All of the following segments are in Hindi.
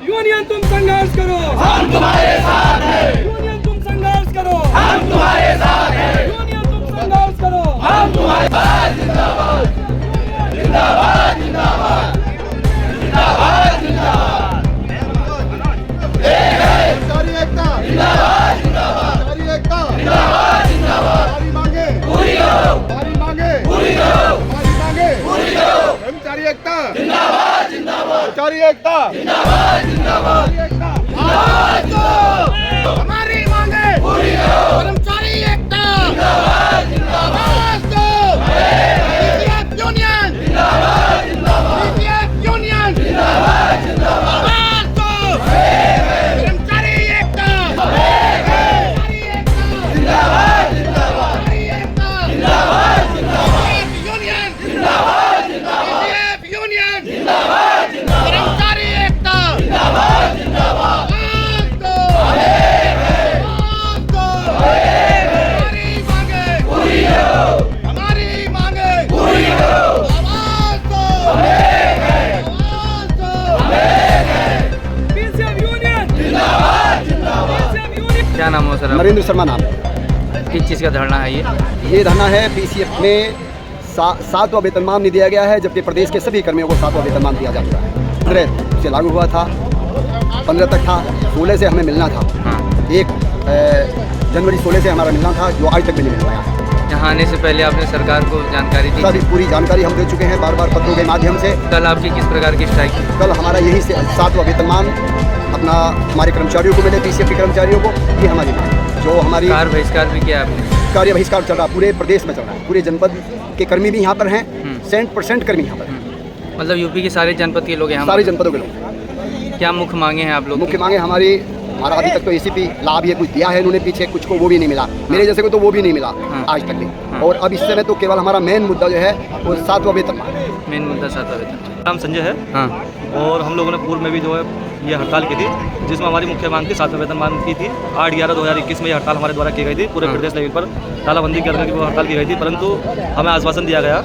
यूनियन तुम संघर्ष करो, हम तुम्हारे साथ हैं। यूनियन तुम संघर्ष करो, हम तुम्हारे साथ हैं। यूनियन तुम संघर्ष करो, हम तुम्हारे साथ। जिंदाबाद जिंदाबाद जिंदाबाद जिंदाबाद जिंदाबाद। कर्मचारी एकता जिंदाबाद जिंदाबाद कर्मचारी एकता जिंदाबाद जिंदाबाद। हमारी मांगे पूरी करो, हमारी मांगे पूरी करो, हमारी मांगे पूरी करो। कर्मचारी एकता जिंदाबाद जिंदाबाद कर्मचारी एकता जिंदाबाद जिंदाबाद जिंदाबाद। हमारी मांगे पूरी करो, कर्मचारी एकता जिंदाबाद जिंदाबाद पीसीएफ यूनियन जिंदाबाद जिंदाबाद पीसीएफ यूनियन जिंदाबाद जिंदाबाद। कर्मचारी एकता कर्मचारी एकता जिंदाबाद जिंदाबाद कर्मचारी एकता जिंदाबाद जिंदाबाद यूनियन जिंदाबाद जिंदाबाद पीसीएफ यूनियन जिंदाबाद जिंदाबाद कर्मचारी एकता जिंदाबाद जिंदाबाद। हमारी मांगे पूरी करो, हमारी मांगे पूरी करो। आवाज दो आवाज दो पीसीएफ यूनियन जिंदाबाद जिंदाबाद। PCF union. क्या नाम हो सर? नरेंद्र शर्मा नाम है। किस चीज़ का धरना है ये? ये धरना है पीसीएफ में 7वां वेतनमान नहीं दिया गया है, जबकि प्रदेश के सभी कर्मियों को 7वां वेतनमान दिया जा चुका है। 15 से लागू हुआ था, 15 तक था, 16 से हमें मिलना था। हाँ। 1 जनवरी 16 से हमारा मिलना था, जो आज तक भी नहीं मिल पाया। यहाँ आने से पहले आपने सरकार को जानकारी दी? सारी पूरी जानकारी हम दे चुके हैं बार बार पत्रों के माध्यम से। कल आपकी किस प्रकार की स्ट्राइक थी? कल हमारा यही से 7वां वेतनमान अपना हमारे कर्मचारियों को मिले, पीसीएफ के कर्मचारियों को। ये हमारी मांग है। जो हमारी कार बहिष्कार भी किया आपने? कार्य बहिष्कार चल रहा है, पूरे प्रदेश में चल रहा है। पूरे जनपद के कर्मी भी यहाँ पर हैं, 100% कर्मी यहाँ पर हैं, मतलब यूपी के सारे जनपद के लोग यहाँ? सारे जनपदों के लोग। क्या मुख्य मांगे हैं आप लोग? मुख्य मांगे हमारा अभी तक तो एसीपी लाभ ये कुछ दिया है इन्होंने, पीछे कुछ को वो भी नहीं मिला, मेरे जैसे को तो वो भी नहीं मिला आज तक भी। और अब इस समय तो केवल हमारा मेन मुद्दा जो है वो 7वां वेतनमान। मेन मुद्दा 7वां वेतन। नाम संजय है। हाँ। और हम लोगों ने पूर्व में भी जो है ये हड़ताल की थी, जिसमें हमारी मुख्य मांग थी 7वां वेतनमान की थी। 8/11/2021 में ये हड़ताल हमारे द्वारा की गई थी। पूरे प्रदेश लेवल पर तालाबंदी करने की वो हड़ताल की गई थी, परंतु हमें आश्वासन दिया गया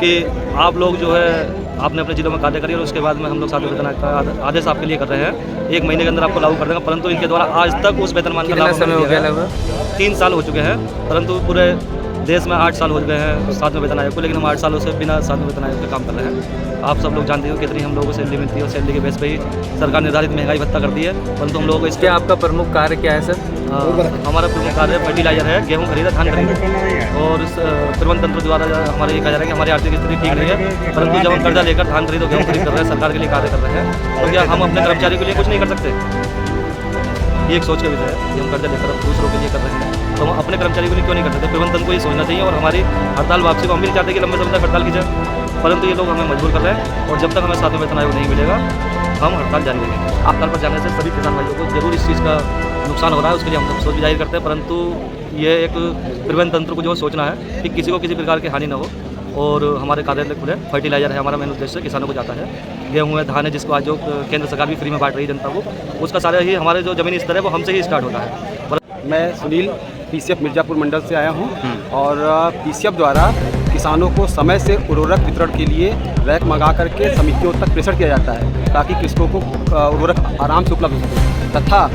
कि आप लोग जो है आपने अपने जिलों में कार्य करिए और उसके बाद में हम लोग 7वें वेतन का आदेश आपके लिए कर रहे हैं। 1 महीने के अंदर आपको लागू कर देंगे, परंतु इनके द्वारा आज तक उस वेतनमान का कितना लाभ समय हो गया लगभग? 3 साल हो चुके हैं, परंतु पूरे देश में 8 साल हो गए हैं 7वें वेतन आयोग को, लेकिन हम 8 सालों से बिना 7वें वेतन आयोग के काम कर रहे हैं। आप सब लोग जानते हो कितनी हम लोगों को सैलरी मिलती है, और सैलरी के बेस पे ही सरकार निर्धारित महंगाई भत्ता करती है, परंतु हम लोगों को क्या आपका प्रमुख कार्य क्या है सर? हमारा प्रमुख कार्य फर्टिलाइजर है, गेहूँ खरीदा, धान खरीदा, और प्रबंध तंत्र द्वारा हमारे ये कहा जा रहा है कि हमारी आर्थिक स्थिति ठीक नहीं है, परंतु जब हम कर्जा लेकर धान खरीद और गेहूँ खरीद कर रहे हैं, सरकार के लिए कार्य कर रहे हैं, तो क्या हम अपने कर्मचारी के लिए कुछ नहीं कर सकते? ये एक सोच का विषय है कि हम कर्जा लेकर दूसरों के लिए कर रहे हैं, तो हम अपने कर्मचारी के लिए क्यों नहीं कर सकते? प्रबंध तंत्र को ये सोचना चाहिए। और हमारी हड़ताल वापसी को हम भी नहीं चाहते कि लंबे समय तक हड़ताल की जाए, परंतु ये लोग हमें मजबूर कर रहे हैं, और जब तक हमें 7वें वेतन आयोग नहीं मिलेगा हम हड़ताल जारी रखेंगे। हड़ताल पर जाने से सभी किसान भाइयों को जरूर इस चीज़ का नुकसान हो रहा है, उसके लिए हम सोच भी जाहिर करते हैं, परंतु ये एक प्रबंध तंत्र को जो सोचना है कि किसी को किसी प्रकार की हानि न हो। और हमारे कार्यालय खुले, फर्टिलाइजर है हमारा मेन उद्देश्य, किसानों को जाता है, गेहूँ है, धान है, जिसको आज जो केंद्र सरकार भी फ्री में बांट रही है जनता को, उसका सारा ही हमारे जो ज़मीनी स्तर है वो हमसे ही स्टार्ट होता है। मैं सुनील पीसीएफ मिर्ज़ापुर मंडल से आया हूं, और पीसीएफ द्वारा किसानों को समय से उर्वरक वितरण के लिए रैक मंगा करके समितियों तक प्रेषण किया जाता है, ताकि कृषकों को उर्वरक आराम से उपलब्ध हो सके, तथा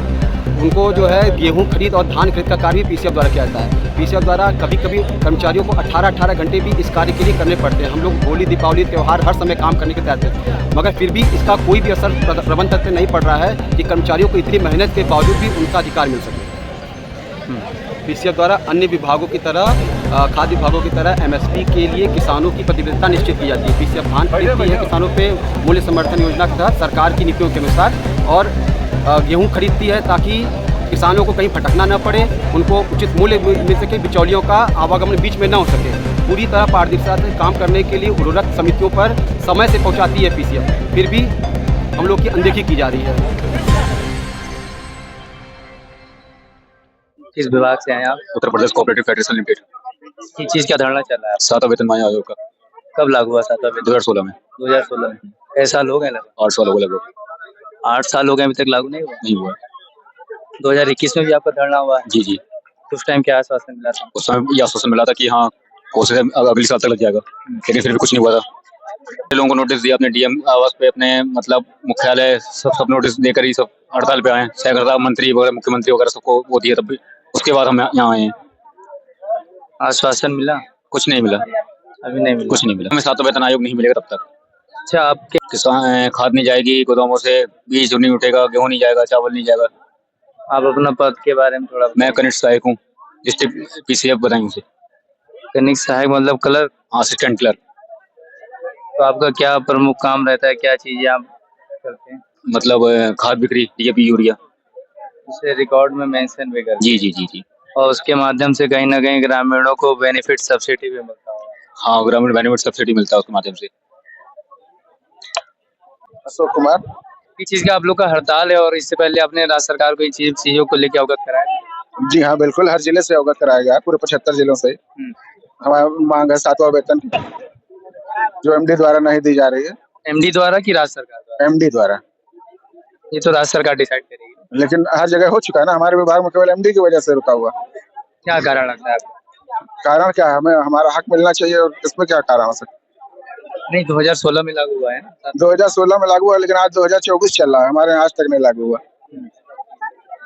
उनको जो है गेहूं खरीद और धान खरीद का कार्य भी पीसीएफ द्वारा किया जाता है। पीसीएफ द्वारा कभी कभी कर्मचारियों को 18-18 घंटे भी इस कार्य के लिए करने पड़ते हैं। हम लोग होली, दीपावली, त्यौहार हर समय काम करने के तैयार थे, मगर फिर भी इसका कोई भी असर प्रबंध तंत्र नहीं पड़ रहा है कि कर्मचारियों को इतनी मेहनत के बावजूद भी उनका अधिकार मिल सके। पीसीएफ द्वारा अन्य विभागों की तरह, खाद्य विभागों की तरह एमएसपी के लिए किसानों की प्रतिबद्धता निश्चित की जाती है। पीसीएफ धान खरीदती है किसानों पे मूल्य समर्थन योजना के तहत सरकार की नीतियों के अनुसार, और गेहूं खरीदती है ताकि किसानों को कहीं भटकना न पड़े, उनको उचित मूल्य मिल सके, बिचौलियों का आवागमन बीच में न हो सके। पूरी तरह पारदर्शिता से काम करने के लिए उर्वरक समितियों पर समय से पहुँचाती है पीसीएफ, फिर भी हम लोग की अनदेखी की जा रही है। किस विभाग से आए आप? Uttar Pradesh cooperative federation limited. किस चीज़ का धरना चल रहा है? 7वां वेतनमान आयोग का। कब लागू हुआ 7वां वेतन? 2016 में। 2016 में। कैसा साल हो गए लगभग? 8 साल हो गए लगभग। 8 साल हो गए, अभी तक लागू नहीं हुआ? नहीं हुआ। 2021 में भी आपका धरना हुआ है? जी जी। उस टाइम क्या आश्वासन मिला था? उस समय यह आश्वासन मिला था कि हाँ कोशिश अगले साल तक लग जाएगा, लेकिन फिर भी कुछ नहीं हुआ था। लोगों को नोटिस दिया अपने डीएम आवास पे, अपने मतलब मुख्यालय, सब नोटिस देकर ही सब हड़ताल पे आए हैं। सहकारिता मंत्री वगैरह, मुख्यमंत्री वगैरह सबको वो दिया, तब भी उसके बाद हम यहाँ आए हैं। आश्वासन मिला? कुछ नहीं मिला, अभी नहीं मिला। कुछ नहीं मिला। हमें 7वां वेतन आयोग नहीं मिलेगा तब तक। अच्छा, आपके किसान खाद नहीं जाएगी गोदामों से, बीज नहीं उठेगा, गेहूं नहीं जाएगा, चावल नहीं जाएगा। आप अपना पद के बारे में थोड़ा मैं कनिष्ठ सहायक हूँ, डिस्ट्रिक्ट पीसीएफ बताएंगे उसे। कनिक सहायक मतलब क्लर्क? Assistant clerk. तो आपका क्या प्रमुख काम रहता है, क्या चीजें आप करते हैं? मतलब खाद बिक्री, डीएपी, यूरिया। उसे रिकॉर्ड में मेंशन भी कर जी जी जी जी। और उसके माध्यम से कहीं ना कहीं ग्रामीणों को बेनिफिट सब्सिडी भी मिलता है। हाँ, ग्रामीण बेनिफिट सब्सिडी मिलता है उसके माध्यम से। अशोक कुमार। किस चीज का आप लोग का हड़ताल है और इससे पहले आपने राज्य सरकार को चीजों को लेकर अवगत कराया? जी हाँ, बिल्कुल, हर जिले से अवगत कराया गया है, पूरे 75 जिलों से। हमारा मांग है 7वां वेतन, जो एमडी द्वारा नहीं दी जा रही है। एमडी द्वारा कि राज्य सरकार द्वारा? एमडी द्वारा। ये तो राज्य सरकार डिसाइड करेगी, लेकिन हर जगह हो चुका है ना, हमारे विभाग में केवल एमडी की वजह से रुका हुआ। क्या कारण लगता है आपको? कारण क्या है, हमें हमारा हक मिलना चाहिए, और इसमें क्या कारण हो सकता? नहीं, 2016 में लागू हुआ है ना? 2016 में लागू हुआ, लेकिन आज 2024 चल रहा है, हमारे यहाँ आज तक नहीं लागू हुआ।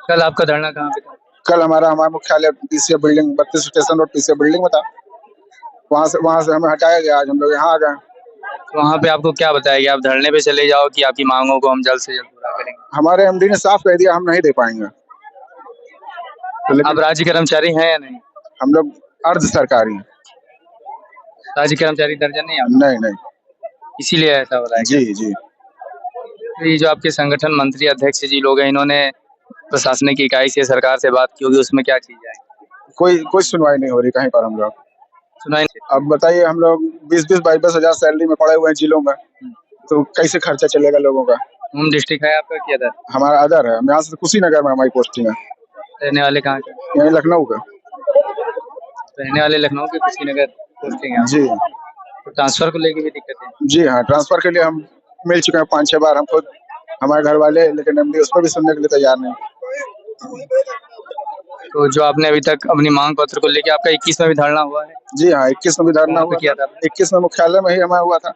कल आपका धरना कहाँ पे था? कल हमारा मुख्यालय PCF building, 32 station road PCF building में था। वहाँ से हमें हटाया गया, आज हम लोग यहाँ आ गए। वहाँ पे आपको क्या बताया गया? आप धरने पे चले जाओ कि आपकी मांगों को हम जल्द से जल्द पूरा करेंगे? हमारे एमडी ने साफ कह दिया हम नहीं दे पाएंगे। आप राज्य कर्मचारी हैं या नहीं? हम लोग अर्ध सरकारी हैं। राज्य कर्मचारी दर्जा नहीं आप? नहीं नहीं, इसीलिए ऐसा हो रहा है? जी जी। तो ये जो आपके संगठन मंत्री अध्यक्ष जी लोग हैं, इन्होंने प्रशासनिक इकाई से, सरकार से बात की होगी, उसमें क्या चीज है? कोई सुनवाई नहीं हो रही कहीं पर। हम लोग सुनाई? अब बताइए, हम लोग 20-20, 22-22 हजार सैलरी में पड़े हुए हैं जिलों में, तो कैसे खर्चा चलेगा लोगों का? होम डिस्ट्रिक्ट है आपका कि अदर? हमारा अदर है, यहाँ से कुशीनगर में हमारी पोस्टिंग है। रहने वाले कहाँ के? यही लखनऊ का। रहने वाले लखनऊ के, कुशीनगर पोस्टिंग है जी। तो ट्रांसफर को लेके भी दिक्कत है? जी हाँ, ट्रांसफर के लिए हम मिल चुके हैं 5-6 बार, हम खुद, हमारे घर वाले, लेकिन एमडी उस पर भी सुनने के लिए तैयार नहीं। तो जो आपने अभी तक अपनी मांग पत्र को लेके, आपका 21 में भी धरना हुआ है? जी हाँ, 21 में भी धरना हुआ किया था? 21 में मुख्यालय में ही हमारा हुआ था।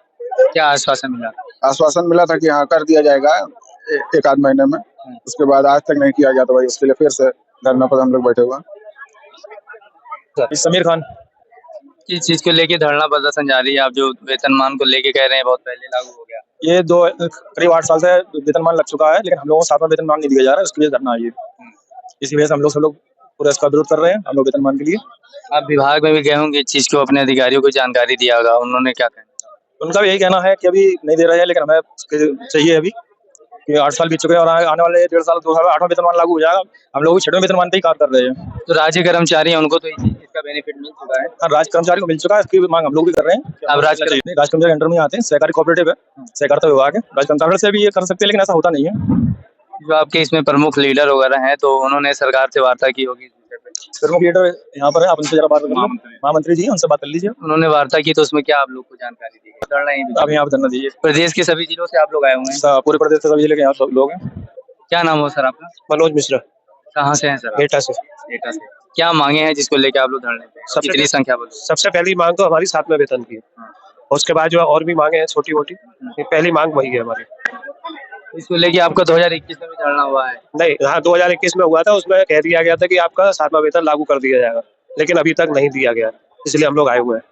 क्या आश्वासन मिला? आश्वासन मिला था कि हाँ कर दिया जाएगा एक आध महीने में। उसके बाद आज तक नहीं किया गया, तो भाई उसके लिए फिर से धरना पर हम लोग बैठे हुए हैं। समीर खान। किस चीज को लेके धरना प्रदर्शन जारी है? आप जो वेतनमान को लेके कह रहे हैं बहुत पहले लागू हो गया। ये करीब 8 साल से वेतनमान लग चुका है, लेकिन हम लोगों को 7वां वेतनमान नहीं दिया जा रहा है, उसके लिए धरना है ये। इसी वजह से हम लोग सब लोग पूरा इसका विरोध कर रहे हैं, हम लोग वेतनमान के लिए। आप विभाग में भी गए होंगे, इस चीज को अपने अधिकारियों को जानकारी दिया होगा, उन्होंने क्या कहा? उनका भी यही कहना है कि अभी नहीं दे रहे हैं, लेकिन हमें चाहिए अभी कि 8 साल बीत चुके हैं और आने वाले 1.5 साल 2 साल 8वां वेतनमान लागू हो जाएगा। हम लोग 6वें वेतनमान पे ही कार्य कर रहे हैं। तो राज्य कर्मचारी हैं, उनको तो इसका बेनिफिट मिल चुका है? हाँ, राज्य कर्मचारी को मिल चुका है, इसकी मांग हम लोग भी कर रहे हैं। अब राज्य कर्मचारी अंडर में आते हैं, सहकारी कोऑपरेटिव है, सहकारिता विभाग है, राज्य कर्मचारी से भी ये कर सकते हैं, लेकिन ऐसा होता नहीं है। जो आपके इसमें प्रमुख लीडर वगैरह हैं, तो उन्होंने सरकार से वार्ता की होगी? प्रमुख लीडर यहाँ पर है, आप उनसे जरा बात कर लो। महामंत्री जी, उनसे बात कर लीजिए। उन्होंने वार्ता की, तो उसमें क्या आप लोग को जानकारी दी? आप यहाँ पर धरना दीजिए। प्रदेश के सभी जिलों से आप लोग आए हुए हैं? पूरे प्रदेश से सभी जिले के यहाँ लोग हैं। क्या नाम हो सर आपका? मनोज मिश्रा। कहाँ से हैं सर? एटा से। एटा से। क्या मांगे हैं जिसको लेके आप लोग धरने पे? कितनी संख्या बोलो? सबसे पहली मांग तो हमारी 7वें वेतन की है, और उसके बाद जो और भी मांगे हैं छोटी मोटी, पहली मांग वही है हमारी। इसको लेके आपका 2021 में भी धरना हुआ है? नहीं, हाँ 2021 में हुआ था, उसमें कह दिया गया था कि आपका 7वां वेतन लागू कर दिया जाएगा, लेकिन अभी तक नहीं दिया गया, इसलिए हम लोग आए हुए हैं।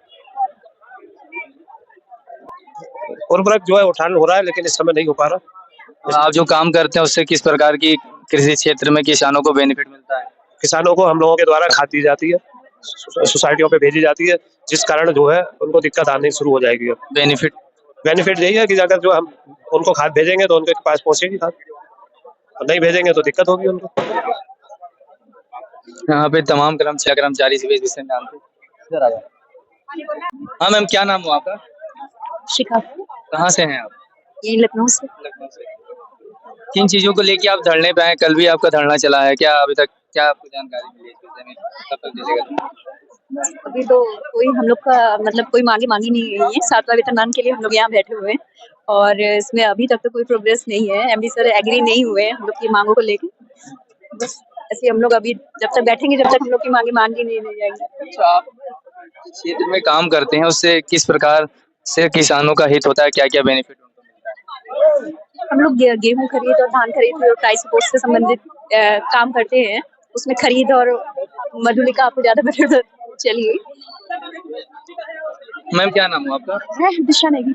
उर्वरक जो है उठान हो रहा है, लेकिन इस समय नहीं हो पा रहा। आप जो काम करते हैं उससे किस प्रकार की कृषि क्षेत्र में किसानों को बेनिफिट मिलता है? किसानों को हम लोगों के द्वारा खाद दी जाती है, सोसाइटियों पे भेजी जाती है, जिस कारण जो है उनको दिक्कत आनी शुरू हो जाएगी। बेनिफिट यही है कि अगर जो हम उनको खाद भेजेंगे तो उनके पास पहुंचेगी खाद, और नहीं भेजेंगे तो दिक्कत होगी उनको। यहाँ पे तमाम कर्मचारी से इस विषय में जानते हैं। हाँ मैम, क्या नाम हो आपका? शिखा। कहाँ से हैं आप? यही लखनऊ से। लखनऊ से। किन चीजों को लेके आप धरने पे आए? कल भी आपका धरना चला है, क्या अभी तक क्या आपको जानकारी मिली इस विषय में? कब तक मिलेगा? अभी तो कोई हम लोग का मतलब कोई मांगी नहीं गई है। 7वां वेतनमान के लिए हम लोग यहाँ बैठे हुए हैं, और इसमें अभी तक तो कोई प्रोग्रेस नहीं है। एमडी सर एग्री नहीं हुए हैं हम लोग की मांगों को लेके। बस ऐसे हम लोग अभी जब तक बैठेंगे, जब तक हम लोग की मांगी नहीं जाएंगी। अच्छा, आप क्षेत्र में काम करते हैं, उससे किस प्रकार से किसानों का हित होता है, क्या क्या बेनिफिट उनको मिलता है? हम लोग गेहूं खरीद और धान खरीद और प्राइस सपोर्ट से संबंधित काम करते हैं। उसमें खरीद और मधुलिका आपको ज्यादा बेटर चलिए। मैम क्या नाम है आपका? दिशा नहीं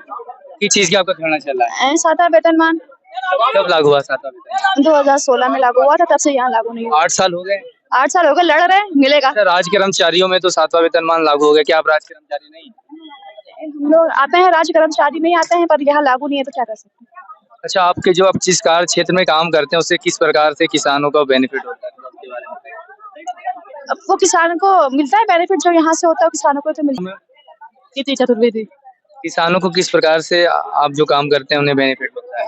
किस चीज का आपका धरना चल रहा है? सातवां वेतनमान कब लागू हुआ सातवां वेतन? 2016 में लागू हुआ था, तब से यहाँ लागू नहीं हुआ। 8 साल हो गए। 8 साल हो गए, लड़ रहे हैं, मिलेगा। सर राज्य कर्मचारियों में तो सातवां वेतनमान लागू हो गया, क्या आप राज्य कर्मचारी नहीं? हम लोग आते हैं, राज्य कर्मचारी नहीं आते हैं, पर यहाँ लागू नहीं है तो क्या कर सकते हैं। अच्छा, आपके जो आप जिस कार्य क्षेत्र में काम करते हैं उससे किस प्रकार से किसानों का बेनिफिट होता है, तो उसके बारे में बताइए। अब वो किसान को मिलता है बेनिफिट, जो यहाँ से होता है किसानों को तो मिलता है। इतनी चतुर्वेदी किसानों को किस प्रकार से आप जो काम करते हैं उन्हें बेनिफिट होता है?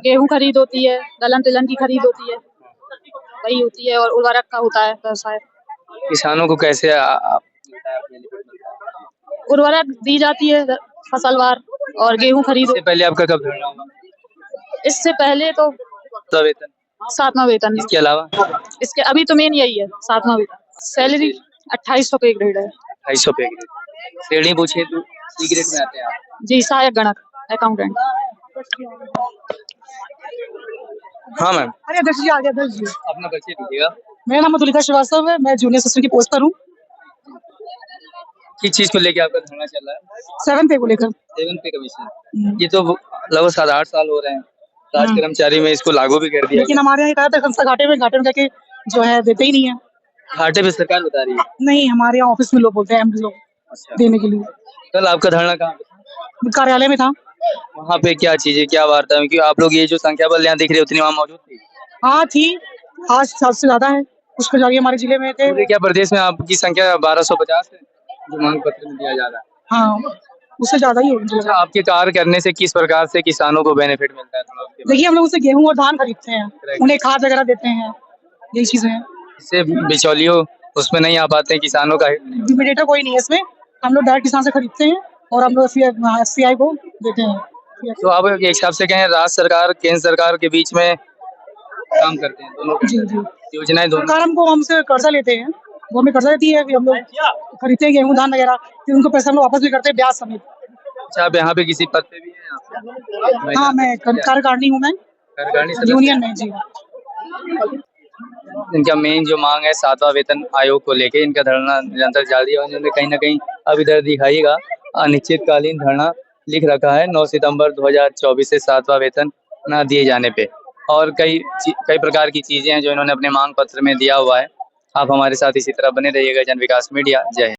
गेहूं खरीद होती है, दलहन तिलहन की खरीद होती है, वही होती है, और उर्वरक का होता है व्यवसाय। किसानों को कैसे बेनिफिट मिलता है? उर्वरक दी जाती है फसलवार, और गेहूं खरीद। इससे पहले आपका कब धरना हुआ? इससे पहले तो सातवां वेतन। सातवां वेतन। इसके अलावा इसके अभी तो मेन यही है, सातवां वेतन। सैलरी 2800 पे ग्रेड है। 250 पे श्रेणी पूछे तो सी ग्रेड में आते हैं आप? जी, सहायक गणक अकाउंटेंट। हाँ मैम, अरे अध्यक्ष जी आ गया। अध्यक्ष जी अपना परिचय दीजिएगा। मेरा नाम मधुलिका श्रीवास्तव है, मैं जूनियर असिस्टेंट की पोस्ट पर हूँ। किस चीज को लेके आपका धरना चल रहा है? 7 पे को लेकर। 7 पे कमीशन। ये तो लगभग 7-8 साल हो रहे हैं, राज्य कर्मचारी में इसको लागू भी कर दिया। लेकिन हमारे यहाँ कहा था संस्था घाटे में जाके जो है देते ही नहीं है। घाटे पे सरकार बता रही है? नहीं, हमारे यहाँ ऑफिस में लोग बोलते हैं एमडी लोग देने के लिए। कल आपका धरना कहाँ पे? कार्यालय में था। वहाँ पे क्या चीजें, क्या वार्ता है? क्योंकि आप लोग ये जो संख्या बल यहाँ दिख रही है उतनी वहाँ मौजूद थी? हाँ थी, आज 7 से ज्यादा है। कुछ कर्मचारी हमारे जिले में थे। पूरे क्या प्रदेश में आपकी संख्या 1250 है जो मांग पत्र में दिया जा रहा है? हाँ, उससे ज्यादा ही होगी। अच्छा, आपके कार्य करने से किस प्रकार से किसानों को बेनिफिट मिलता है? देखिए, हम लोग उससे गेहूं और धान खरीदते हैं, उन्हें खाद वगैरह देते हैं, यही चीजें हैं। इससे बिचौलियों उसमें नहीं आ पाते हैं किसानों का? मीडिएटर कोई नहीं है इसमें, हम लोग डायरेक्ट किसान से खरीदते हैं और हम लोग FCI को देते हैं। तो आप एक हिसाब से कहें राज्य सरकार केंद्र सरकार के बीच में काम करते हैं दोनों? जी जी, योजनाएं दोनों। सरकार हमको हमसे कर्जा लेते हैं, वो हमें कर्जा देती है कि हम लोग खरीदते हैं गेहूं धान वगैरह, फिर उनको पैसा हम लोग वापस भी करते हैं ब्याज समेत। अच्छा, आप यहाँ पे किसी पद पे भी हैं? हाँ, मैं कार्यकारिणी हूँ, मैं कार्यकारिणी सदस्य? यूनियन में। जी, इनका मेन जो मांग है सातवां वेतन आयोग को लेके, इनका धरना निरंतर जारी है। उन्होंने कहीं ना कहीं अब इधर दिखाइएगा अनिश्चितकालीन धरना लिख रखा है 9 सितंबर 2024 से सातवां वेतन न दिए जाने पे, और कई प्रकार की चीजें हैं जो इन्होंने अपने मांग पत्र में दिया हुआ है। आप हमारे साथ इसी तरह बने रहिएगा जन विकास मीडिया। जय हिंद।